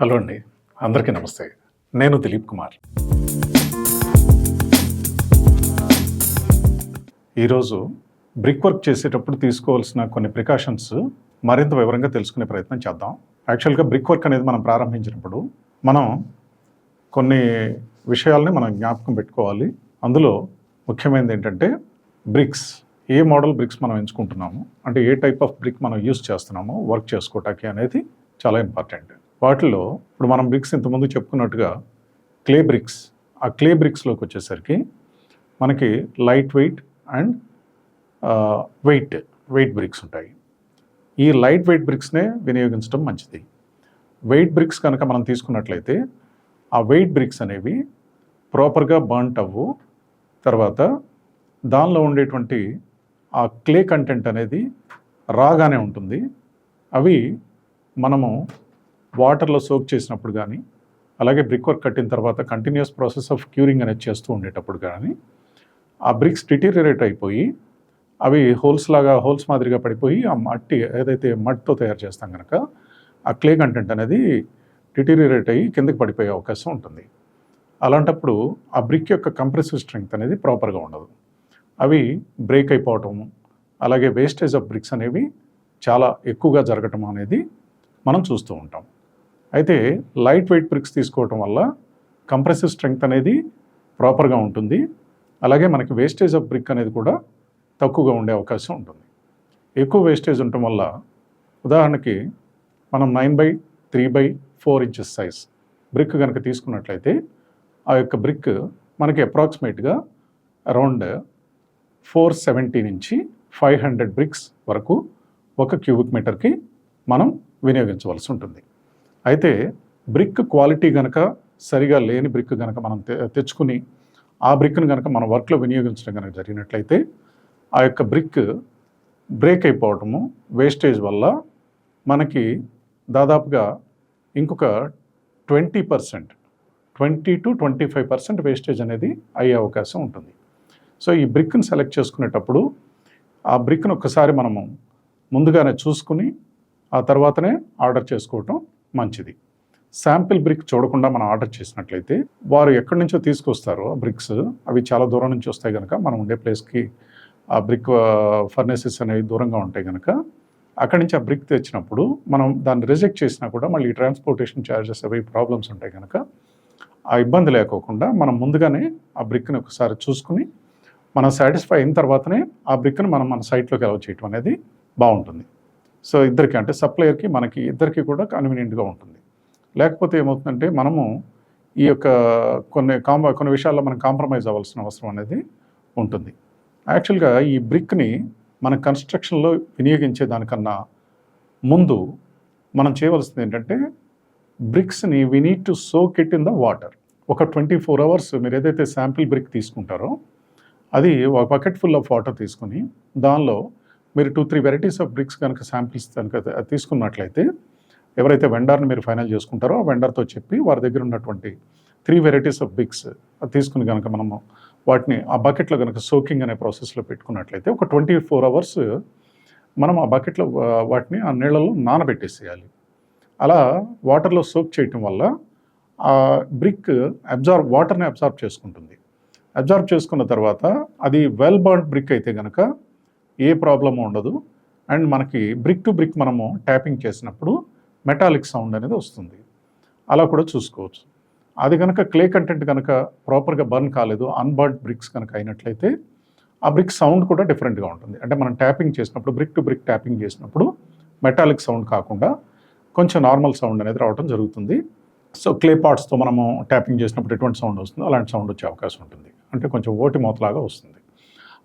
Hello అండి, అందరికీ నమస్తే. నేను దిలీప్ కుమార్. ఈరోజు బ్రిక్ వర్క్ చేసేటప్పుడు తీసుకోవాల్సిన కొన్ని ప్రికాషన్స్ మరింత వివరంగా తెలుసుకునే ప్రయత్నం చేద్దాం. యాక్చువల్గా బ్రిక్ వర్క్ అనేది మనం ప్రారంభించినప్పుడు మనం కొన్ని విషయాల్ని మనం జ్ఞాపకం పెట్టుకోవాలి. అందులో ముఖ్యమైనది ఏంటంటే బ్రిక్స్, ఏ మోడల్ బ్రిక్స్ మనం ఎంచుకుంటున్నాము, అంటే ఏ టైప్ ఆఫ్ బ్రిక్ మనం యూస్ చేస్తున్నామో వర్క్ చేసుకోవటానికి అనేది చాలా ఇంపార్టెంట్. వాటిలో ఇప్పుడు మనం బ్రిక్స్ ఇంతకుముందు చెప్పుకున్నట్టుగా క్లే బ్రిక్స్, ఆ క్లే బ్రిక్స్లోకి వచ్చేసరికి మనకి light weight and weight bricks ఉంటాయి. ఈ లైట్ వెయిట్ బ్రిక్స్నే వినియోగించడం మంచిది. వెయిట్ బ్రిక్స్ కనుక మనం తీసుకున్నట్లయితే ఆ వెయిట్ బ్రిక్స్ అనేవి ప్రాపర్గా బర్న్ట్ అవ్వు, తర్వాత దానిలో ఉండేటువంటి ఆ క్లే కంటెంట్ అనేది రాగానే ఉంటుంది. అవి మనము వాటర్లో సోక్ చేసినప్పుడు కానీ, అలాగే బ్రిక్ వర్క్ కట్టిన తర్వాత కంటిన్యూస్ ప్రాసెస్ ఆఫ్ క్యూరింగ్ అనేది చేస్తూ ఉండేటప్పుడు కానీ ఆ బ్రిక్స్ డిటీరియరేట్ అయిపోయి అవి హోల్స్ మాదిరిగా పడిపోయి ఆ మట్టి ఏదైతే మట్టితో తయారు చేస్తాం కనుక ఆ క్లే కంటెంట్ అనేది డిటీరియరేట్ అయ్యి కిందకి పడిపోయే అవకాశం ఉంటుంది. అలాంటప్పుడు ఆ బ్రిక్ యొక్క కంప్రెసివ్ స్ట్రెంగ్త్ అనేది ప్రాపర్గా ఉండదు. అవి బ్రేక్ అయిపోవటం, అలాగే వేస్టేజ్ ఆఫ్ బ్రిక్స్ అనేవి చాలా ఎక్కువగా జరగటం అనేది మనం చూస్తూ ఉంటాం. అయితే లైట్ వెయిట్ బ్రిక్స్ తీసుకోవటం వల్ల కంప్రెసివ్ స్ట్రెంగ్త్ అనేది ప్రాపర్గా ఉంటుంది, అలాగే మనకి వేస్టేజ్ ఆఫ్ బ్రిక్ అనేది కూడా తక్కువగా ఉండే అవకాశం ఉంటుంది. ఎక్కువ వేస్టేజ్ ఉండటం వల్ల ఉదాహరణకి మనం 9/3/4 ఇంచెస్ సైజ్ బ్రిక్ కనుక తీసుకున్నట్లయితే ఆ యొక్క బ్రిక్ మనకి అప్రాక్సిమేట్గా అరౌండ్ 470 నుంచి 500 బ్రిక్స్ వరకు ఒక క్యూబిక్ మీటర్కి మనం వినియోగించవలసి ఉంటుంది. అయితే బ్రిక్ క్వాలిటీ కనుక సరిగా లేని బ్రిక్ కనుక మనం తెచ్చుకుని ఆ బ్రిక్ను కనుక మన వర్క్లో వినియోగించడం కనుక జరిగినట్లయితే ఆ యొక్క బ్రిక్ బ్రేక్ అయిపోవటము, వేస్టేజ్ వల్ల మనకి దాదాపుగా ఇంకొక 20% 20-25% వేస్టేజ్ అనేది అయ్యే అవకాశం ఉంటుంది. సో ఈ బ్రిక్ను సెలెక్ట్ చేసుకునేటప్పుడు ఆ బ్రిక్ను ఒకసారి మనము ముందుగానే చూసుకుని ఆ తర్వాతనే ఆర్డర్ చేసుకోవటం మంచిది. శాంపిల్ బ్రిక్ చూడకుండా మనం ఆర్డర్ చేసినట్లయితే వారు ఎక్కడి నుంచో తీసుకొస్తారో బ్రిక్స్, అవి చాలా దూరం నుంచి వస్తాయి కనుక మనం ఉండే ప్లేస్కి ఆ బ్రిక్ ఫర్నేసెస్ అనేవి దూరంగా ఉంటాయి కనుక అక్కడి నుంచి ఆ బ్రిక్ తెచ్చినప్పుడు మనం దాన్ని రిజెక్ట్ చేసినా కూడా మళ్ళీ ట్రాన్స్పోర్టేషన్ ఛార్జెస్ అవి ప్రాబ్లమ్స్ ఉంటాయి కనుక ఆ ఇబ్బంది లేకోకుండా మనం ముందుగానే ఆ బ్రిక్ని ఒకసారి చూసుకుని మనం సాటిస్ఫై అయిన తర్వాతనే ఆ బ్రిక్ను మనం మన సైట్లోకి అలౌ చేయటం అనేది బాగుంటుంది. సో ఇద్దరికి, అంటే సప్లయర్కి మనకి ఇద్దరికి కూడా కన్వీనియంట్గా ఉంటుంది. లేకపోతే ఏమవుతుందంటే మనము ఈ యొక్క కొన్ని విషయాల్లో మనం కాంప్రమైజ్ అవ్వాల్సిన అవసరం అనేది ఉంటుంది. యాక్చువల్గా ఈ బ్రిక్ని మన కన్స్ట్రక్షన్లో వినియోగించే దానికన్నా ముందు మనం చేయవలసింది ఏంటంటే బ్రిక్స్ని we need to soak it in the water. ఒక 24 hours మీరు ఏదైతే శాంపిల్ బ్రిక్ తీసుకుంటారో అది ఒక బకెట్ ఫుల్ ఆఫ్ వాటర్ తీసుకుని దానిలో మీరు 2-3 వెరైటీస్ ఆఫ్ బ్రిక్స్ కనుక శాంపిల్స్ కనుక తీసుకున్నట్లయితే ఎవరైతే వెండర్ని మీరు ఫైనల్ చేసుకుంటారో ఆ వెండర్తో చెప్పి వారి దగ్గర ఉన్నటువంటి 3 వెరైటీస్ ఆఫ్ బ్రిక్స్ తీసుకుని కనుక మనము వాటిని ఆ బకెట్లో కనుక సోకింగ్ అనే ప్రాసెస్లో పెట్టుకున్నట్లయితే ఒక 24 hours మనం ఆ బకెట్లో వాటిని ఆ నీళ్ళలో నానబెట్టేసేయాలి. అలా వాటర్లో సోక్ చేయటం వల్ల ఆ బ్రిక్ వాటర్ని అబ్జార్బ్ చేసుకుంటుంది. అబ్జార్బ్ చేసుకున్న తర్వాత అది వెల్ బర్న్డ్ బ్రిక్ అయితే కనుక ఏ ప్రాబ్లము ఉండదు. అండ్ మనకి బ్రిక్ టు బ్రిక్ మనము ట్యాపింగ్ చేసినప్పుడు మెటాలిక్ సౌండ్ అనేది వస్తుంది. అలా కూడా చూసుకోవచ్చు. అది కనుక క్లే కంటెంట్ కనుక ప్రాపర్గా బర్న్ కాలేదు, అన్బర్న్డ్ బ్రిక్స్ కనుక అయినట్లయితే ఆ బ్రిక్ సౌండ్ కూడా డిఫరెంట్గా ఉంటుంది. అంటే మనం ట్యాపింగ్ చేసినప్పుడు బ్రిక్ టు బ్రిక్ ట్యాపింగ్ చేసినప్పుడు మెటాలిక్ సౌండ్ కాకుండా కొంచెం నార్మల్ సౌండ్ అనేది రావడం జరుగుతుంది. సో క్లే పార్ట్స్తో మనము ట్యాపింగ్ చేసినప్పుడు ఎటువంటి సౌండ్ వస్తుందో అలాంటి సౌండ్ వచ్చే అవకాశం ఉంటుంది. అంటే కొంచెం ఓటి మోతలాగా వస్తుంది.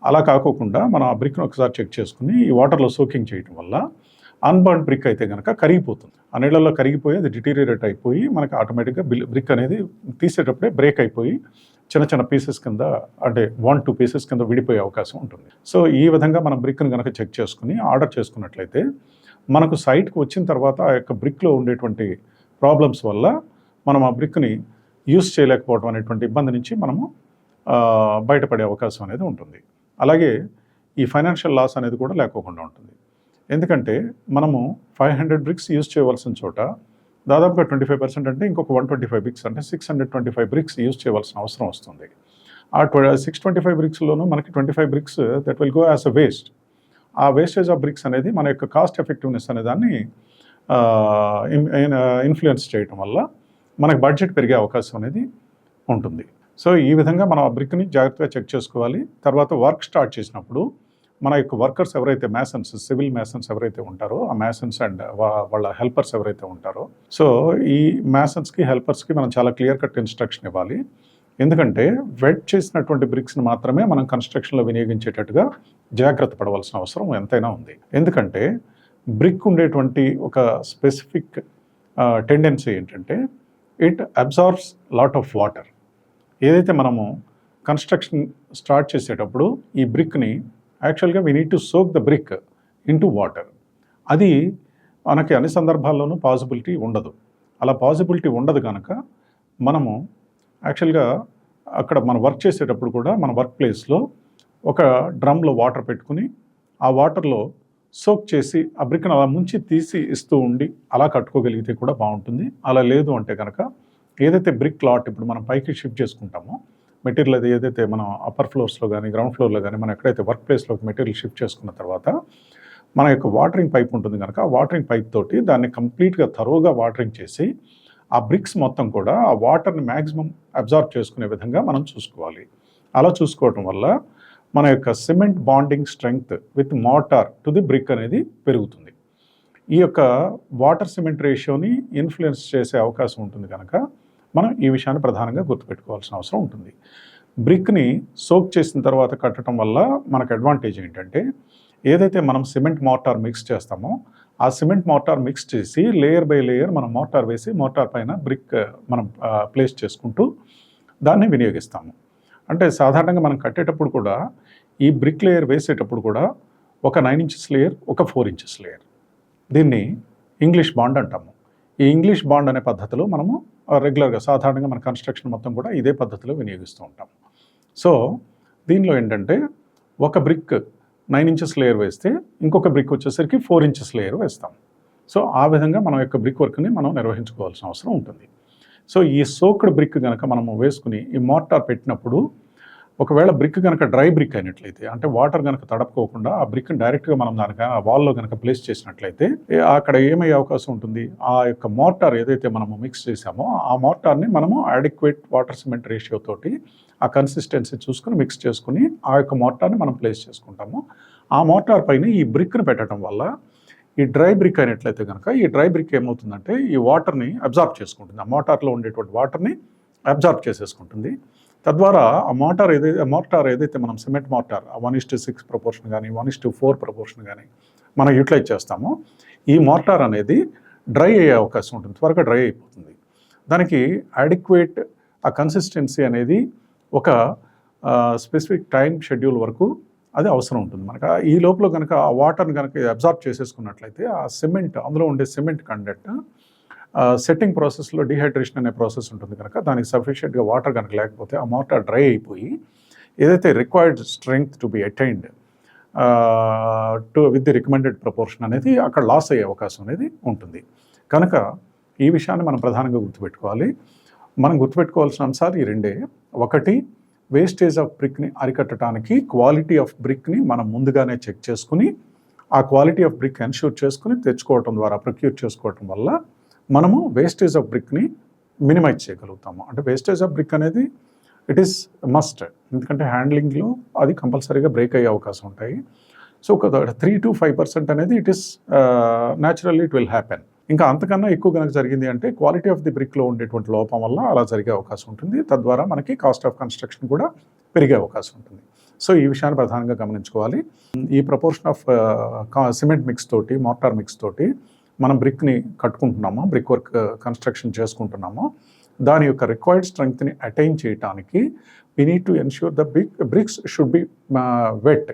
అలా కాకోకుండా మనం ఆ బ్రిక్ను ఒకసారి చెక్ చేసుకుని ఈ వాటర్లో సోకింగ్ చేయడం వల్ల అన్బర్న్ బ్రిక్ అయితే కనుక కరిగిపోతుంది. ఆ నీళ్ళల్లో కరిగిపోయి అది డిటీరియరేట్ అయిపోయి మనకి ఆటోమేటిక్గా బ్రిక్ అనేది తీసేటప్పుడే బ్రేక్ అయిపోయి చిన్న చిన్న పీసెస్ కింద, అంటే 1-2 పీసెస్ కింద విడిపోయే అవకాశం ఉంటుంది. సో ఈ విధంగా మనం బ్రిక్ను కనుక చెక్ చేసుకుని ఆర్డర్ చేసుకున్నట్లయితే మనకు సైట్కి వచ్చిన తర్వాత ఆ యొక్క బ్రిక్లో ఉండేటువంటి ప్రాబ్లమ్స్ వల్ల మనం ఆ బ్రిక్ని యూస్ చేయలేకపోవడం అనేటువంటి ఇబ్బంది నుంచి మనము బయటపడే అవకాశం అనేది ఉంటుంది. అలాగే ఈ ఫైనాన్షియల్ లాస్ అనేది కూడా లేకోకుండా ఉంటుంది. ఎందుకంటే మనము 500 బ్రిక్స్ యూజ్ చేయవలసిన చోట దాదాపుగా 25% అంటే ఇంకొక 125 బ్రిక్స్ అంటే 625 బ్రిక్స్ యూజ్ చేయవలసిన అవసరం వస్తుంది. ఆ 625 బ్రిక్స్లోనూ మనకి 25 bricks that will go as a waste. ఆ వేస్టేజ్ ఆఫ్ బ్రిక్స్ అనేది మన యొక్క కాస్ట్ ఎఫెక్టివ్నెస్ అనే దాన్ని ఇన్ఫ్లుయెన్స్ చేయటం వల్ల మనకు బడ్జెట్ పెరిగే అవకాశం అనేది ఉంటుంది. సో ఈ విధంగా మనం ఆ బ్రిక్ని జాగ్రత్తగా చెక్ చేసుకోవాలి. తర్వాత వర్క్ స్టార్ట్ చేసినప్పుడు మన యొక్క వర్కర్స్ ఎవరైతే మ్యాసన్స్, సివిల్ మ్యాసన్స్ ఎవరైతే ఉంటారో ఆ మ్యాసన్స్ అండ్ వాళ్ళ హెల్పర్స్ ఎవరైతే ఉంటారో, సో ఈ మ్యాసన్స్కి హెల్పర్స్కి మనం చాలా క్లియర్ కట్ ఇన్స్ట్రక్షన్ ఇవ్వాలి. ఎందుకంటే వెట్ చేసినటువంటి బ్రిక్స్ని మాత్రమే మనం కన్స్ట్రక్షన్లో వినియోగించేటట్టుగా జాగ్రత్త పడవలసిన అవసరం ఎంతైనా ఉంది. ఎందుకంటే బ్రిక్ ఉండేటువంటి ఒక స్పెసిఫిక్ టెండెన్సీ ఏంటంటే it absorbs lot of water. ఏదైతే మనము కన్స్ట్రక్షన్ స్టార్ట్ చేసేటప్పుడు ఈ బ్రిక్ని యాక్చువల్గా we need to soak the brick into water. అది మనకి అన్ని సందర్భాల్లోనూ పాసిబిలిటీ ఉండదు. అలా పాసిబిలిటీ ఉండదు కనుక మనము యాక్చువల్గా అక్కడ మనం వర్క్ చేసేటప్పుడు కూడా మన వర్క్ ప్లేస్లో ఒక డ్రమ్లో వాటర్ పెట్టుకుని ఆ వాటర్లో సోక్ చేసి ఆ బ్రిక్ని అలా ముంచి తీసి ఇస్తూ ఉండి అలా కట్టుకోగలిగితే కూడా బాగుంటుంది. అలా లేదు అంటే కనుక ఏదైతే బ్రిక్ లాట్ ఇప్పుడు మనం పైకి షిఫ్ట్ చేసుకుంటామో మెటీరియల్ అది ఏదైతే మనం అప్పర్ ఫ్లోర్స్లో కానీ గ్రౌండ్ ఫ్లోర్లో కానీ మనం ఎక్కడైతే వర్క్ ప్లేస్లోకి మెటీరియల్ షిఫ్ట్ చేసుకున్న తర్వాత మన యొక్క వాటరింగ్ పైప్ ఉంటుంది కనుక ఆ వాటరింగ్ పైప్ తోటి దాన్ని కంప్లీట్గా థరోగా వాటరింగ్ చేసి ఆ బ్రిక్స్ మొత్తం కూడా ఆ వాటర్ని మ్యాక్సిమం అబ్జార్బ్ చేసుకునే విధంగా మనం చూసుకోవాలి. అలా చూసుకోవటం వల్ల మన యొక్క cement bonding strength with motor to the brick అనేది పెరుగుతుంది. ఈ యొక్క వాటర్ సిమెంట్ రేషియోని ఇన్ఫ్లుయెన్స్ చేసే అవకాశం ఉంటుంది కనుక మనం ఈ విషయాన్ని ప్రధానంగా గుర్తుపెట్టుకోవాల్సిన అవసరం ఉంటుంది. బ్రిక్ని సోక్ చేసిన తర్వాత కట్టడం వల్ల మనకు అడ్వాంటేజ్ ఏంటంటే ఏదైతే మనం సిమెంట్ మోటార్ మిక్స్ చేస్తామో ఆ సిమెంట్ మోటార్ మిక్స్ చేసి లేయర్ బై లేయర్ మనం మోటార్ వేసి మోటార్ పైన బ్రిక్ మనం ప్లేస్ చేసుకుంటూ దాన్ని వినియోగిస్తాము. అంటే సాధారణంగా మనం కట్టేటప్పుడు కూడా ఈ బ్రిక్ లేయర్ వేసేటప్పుడు కూడా ఒక 9 ఇంచెస్ లేయర్, ఒక 4 ఇంచెస్ లేయర్, దీన్ని ఇంగ్లీష్ బాండ్ అంటాము. ఈ ఇంగ్లీష్ బాండ్ అనే పద్ధతిలో మనము రెగ్యులర్గా సాధారణంగా మన కన్స్ట్రక్షన్ మొత్తం కూడా ఇదే పద్ధతిలో వినియోగిస్తూ ఉంటాం. సో దీనిలో ఏంటంటే ఒక బ్రిక్ 9 ఇంచెస్ లేయర్ వేస్తే ఇంకొక బ్రిక్ వచ్చేసరికి 4 ఇంచెస్ లేయర్ వేస్తాం. సో ఆ విధంగా మనం యొక్క బ్రిక్ వర్క్ని మనం నిర్వహించుకోవాల్సిన అవసరం ఉంటుంది. సో ఈ సోక్డ్ బ్రిక్ కనుక మనము వేసుకుని ఈ మోటార్ పెట్టినప్పుడు ఒకవేళ బ్రిక్ కనుక డ్రై బ్రిక్ అయినట్లయితే అంటే వాటర్ కనుక తడపుకోకుండా ఆ బ్రిక్ని డైరెక్ట్గా మనం దానికి ఆ వాల్లో కనుక ప్లేస్ చేసినట్లయితే అక్కడ ఏమయ్యే అవకాశం ఉంటుంది, ఆ యొక్క మోటార్ ఏదైతే మనము మిక్స్ చేసామో ఆ మోటార్ని మనము అడిక్వేట్ వాటర్ సిమెంట్ రేషియో తోటి ఆ కన్సిస్టెన్సీ చూసుకుని మిక్స్ చేసుకుని ఆ యొక్క మోటార్ని మనం ప్లేస్ చేసుకుంటాము. ఆ మోటార్ పైన ఈ బ్రిక్ని పెట్టడం వల్ల ఈ డ్రై బ్రిక్ అయినట్లయితే కనుక ఈ డ్రై బ్రిక్ ఏమవుతుందంటే ఈ వాటర్ని అబ్జార్బ్ చేసుకుంటుంది. ఆ మోటార్లో ఉండేటువంటి వాటర్ని అబ్జార్బ్ చేసేసుకుంటుంది. తద్వారా ఆ మోటార్ ఏదైతే మనం సిమెంట్ మోటార్ 1:6 ప్రపోర్షన్ కానీ 1:4 ప్రపోర్షన్ కానీ మనం యూటిలైజ్ చేస్తామో ఈ మోటార్ అనేది డ్రై అయ్యే అవకాశం ఉంటుంది, త్వరగా డ్రై అయిపోతుంది. దానికి అడిక్వేట్ ఆ కన్సిస్టెన్సీ అనేది ఒక స్పెసిఫిక్ టైం షెడ్యూల్ వరకు అది అవసరం ఉంటుంది. మనకు ఈ లోపల కనుక ఆ వాటర్ని కనుక అబ్జార్బ్ చేసేసుకున్నట్లయితే ఆ సిమెంట్ అందులో ఉండే సిమెంట్ కంటెంట్ సెట్టింగ్ ప్రాసెస్లో డిహైడ్రేషన్ అనే ప్రాసెస్ ఉంటుంది కనుక దానికి సఫిషియెంట్గా వాటర్ కనుక లేకపోతే ఆ మోటార్ డ్రై అయిపోయి ఏదైతే required strength to be attained with the recommended proportion అనేది అక్కడ లాస్ అయ్యే అవకాశం అనేది ఉంటుంది. కనుక ఈ విషయాన్ని మనం ప్రధానంగా గుర్తుపెట్టుకోవాలి. మనం గుర్తుపెట్టుకోవాల్సిన అంశాలు ఈ రెండే. ఒకటి, వేస్టేజ్ ఆఫ్ బ్రిక్ని అరికట్టడానికి క్వాలిటీ ఆఫ్ బ్రిక్ని మనం ముందుగానే చెక్ చేసుకుని ఆ క్వాలిటీ ఆఫ్ బ్రిక్ ఎన్ష్యూర్ చేసుకుని తెచ్చుకోవటం ద్వారా ప్రొక్యూర్ చేసుకోవటం వల్ల మనము వేస్టేజ్ ఆఫ్ బ్రిక్ని మినిమైజ్ చేయగలుగుతాము. అంటే వేస్టేజ్ ఆఫ్ బ్రిక్ అనేది ఇట్ ఈస్ మస్ట్, ఎందుకంటే హ్యాండ్లింగ్లో అది కంపల్సరీగా బ్రేక్ అయ్యే అవకాశం ఉంటాయి. సో ఒక 3 to 5% అనేది it is naturally it will happen. ఇంకా అంతకన్నా ఎక్కువ కనుక జరిగింది అంటే క్వాలిటీ ఆఫ్ ది బ్రిక్లో ఉండేటువంటి లోపం వల్ల అలా జరిగే అవకాశం ఉంటుంది. తద్వారా మనకి కాస్ట్ ఆఫ్ కన్స్ట్రక్షన్ కూడా పెరిగే అవకాశం ఉంటుంది. సో ఈ విషయాన్ని ప్రధానంగా గమనించుకోవాలి. ఈ ప్రపోర్షన్ ఆఫ్ సిమెంట్ మిక్స్ తోటి మోటార్ మిక్స్ తోటి మనం బ్రిక్ని కట్టుకుంటున్నామో బిక్ వర్క్ కన్స్ట్రక్షన్ చేసుకుంటున్నామో దాని యొక్క రిక్వైర్డ్ స్ట్రెంగ్త్ని అటైన్ చేయడానికి we need to ensure the bricks should be wet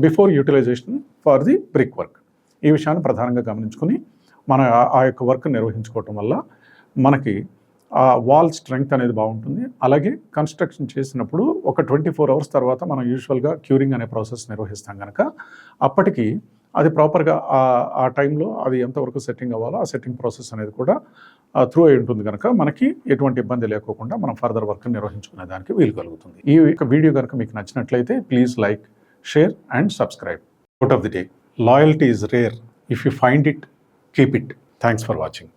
before utilisation for the brick work. ఈ విషయాన్ని ప్రధానంగా గమనించుకుని మన ఆ యొక్క వర్క్ నిర్వహించుకోవటం వల్ల మనకి ఆ వాల్ స్ట్రెంగ్త్ అనేది బాగుంటుంది. అలాగే కన్స్ట్రక్షన్ చేసినప్పుడు ఒక 24 hours తర్వాత మనం యూజువల్గా క్యూరింగ్ అనే ప్రాసెస్ నిర్వహిస్తాం కనుక అప్పటికి అది ప్రాపర్గా ఆ టైంలో అది ఎంతవరకు సెట్టింగ్ అవ్వాలో ఆ సెట్టింగ్ ప్రాసెస్ అనేది కూడా త్రూ అయి ఉంటుంది కనుక మనకి ఎటువంటి ఇబ్బంది లేకోకుండా మనం ఫర్దర్ వర్క్ నిర్వహించుకునే దానికి వీలు కలుగుతుంది. ఈ వీడియో కనుక మీకు నచ్చినట్లయితే please like, share and subscribe. Quote of the day: loyalty is rare. If you find it, keep it. Thanks for watching.